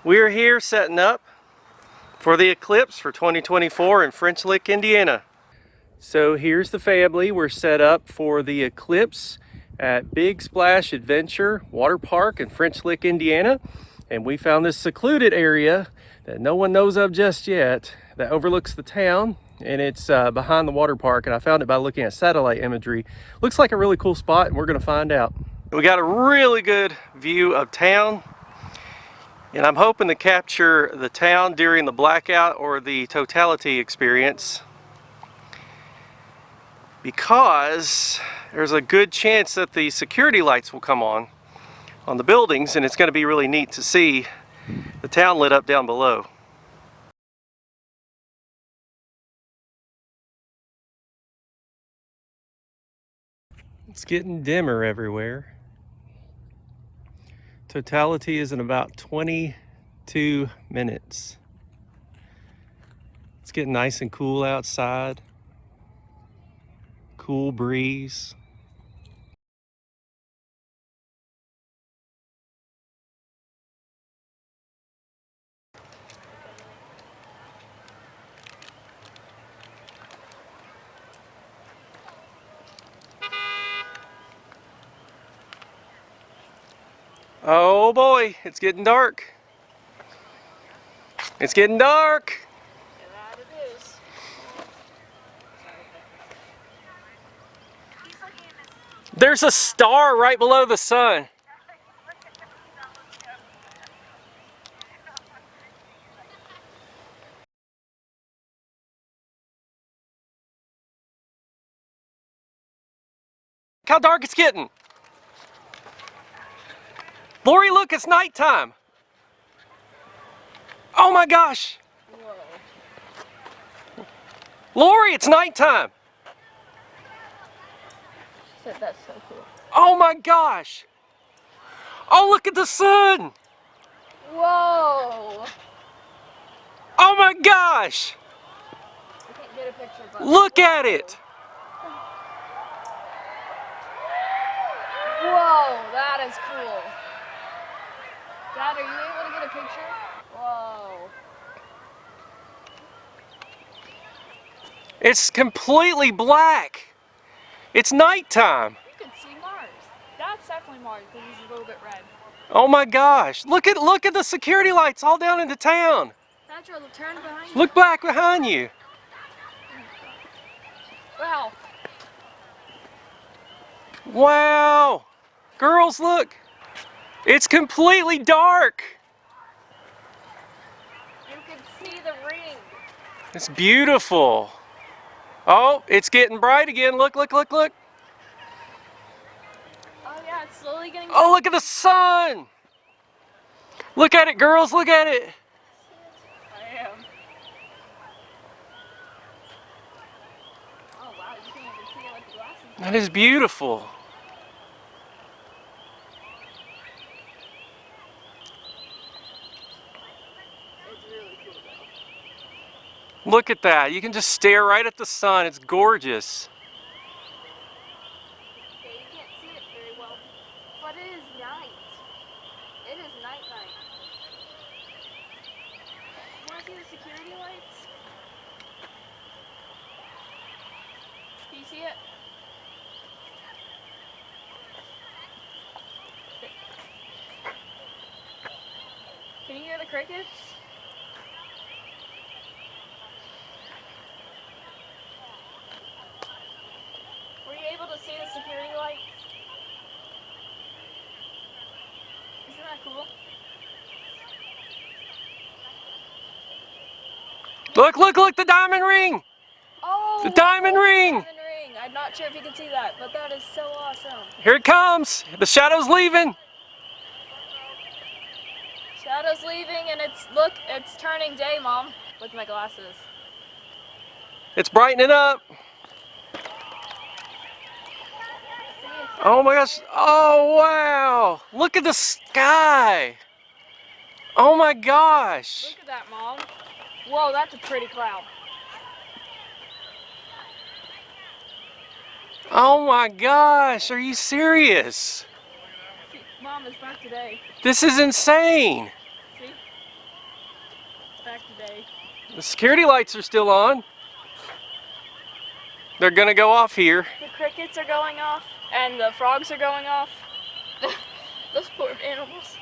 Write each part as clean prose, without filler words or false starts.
We're here setting up for the Eclipse for 2024 in French Lick, Indiana. So here's the family. We're set up for the Eclipse at Big Splash Adventure Water Park in French Lick, Indiana. And we found this secluded area that no one knows of just yet that overlooks the town. And it's behind the water park. And I found it by looking at satellite imagery. Looks like a really cool spot, and we're gonna find out. We got a really good view of town. And I'm hoping to capture the town during the blackout or the totality experience, because there's a good chance that the security lights will come on the buildings, and it's going to be really neat to see the town lit up down below. It's getting dimmer everywhere. Totality is in about 22 minutes. It's getting nice and cool outside. Cool breeze. Oh boy, it's getting dark. It's getting dark. That it is. There's a star right below the sun. Look how dark it's getting. Lori, look, it's nighttime. Oh my gosh. Whoa. Lori, it's nighttime. She said that's so cool. Oh my gosh. Oh, look at the sun. Whoa. Oh my gosh. I can't get a picture, but Look at it. Whoa, that is cool. Dad, are you able to get a picture? Whoa. It's completely black. It's nighttime. You can see Mars. That's definitely Mars because he's a little bit red. Oh my gosh. Look at the security lights all down into town. Natural, turn behind you. Look back behind you. Wow. Wow. Girls, look. It's completely dark. You can see the ring. It's beautiful. Oh, it's getting bright again. Look, look, look, look. Oh yeah, it's slowly getting. Oh, look at the sun. Look at it, girls. Look at it. I am. Oh wow, you can even see it with the glasses. That is beautiful. It's really cool though. Look at that. You can just stare right at the sun. It's gorgeous. Okay, you can't see it very well, but it is night. It is night. You want to see the security lights? Can you see it? Can you hear the crickets? Were you able to see the security lights? Isn't that cool? Look, look, look, the diamond ring. Oh! The diamond ring. Diamond ring. I'm not sure if you can see that, but that is so awesome. Here it comes. The shadow's leaving. Shadow's leaving and it's turning day, Mom. With my glasses. It's brightening up. Oh my gosh. Oh wow. Look at the sky. Oh my gosh. Look at that, Mom. Whoa, that's a pretty cloud. Oh my gosh. Are you serious? See, Mom, it's back today. This is insane. See? today. The security lights are still on. They're gonna go off here. The crickets are going off and the frogs are going off. Those poor animals.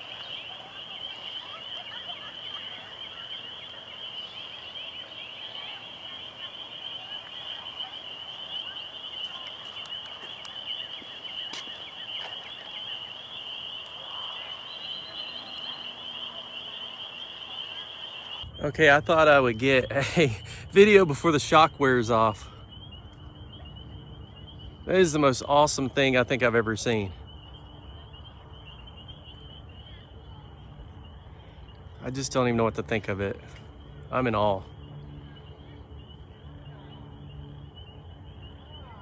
Okay, I thought I would get a video before the shock wears off. That is the most awesome thing I think I've ever seen. I just don't even know what to think of it. I'm in awe.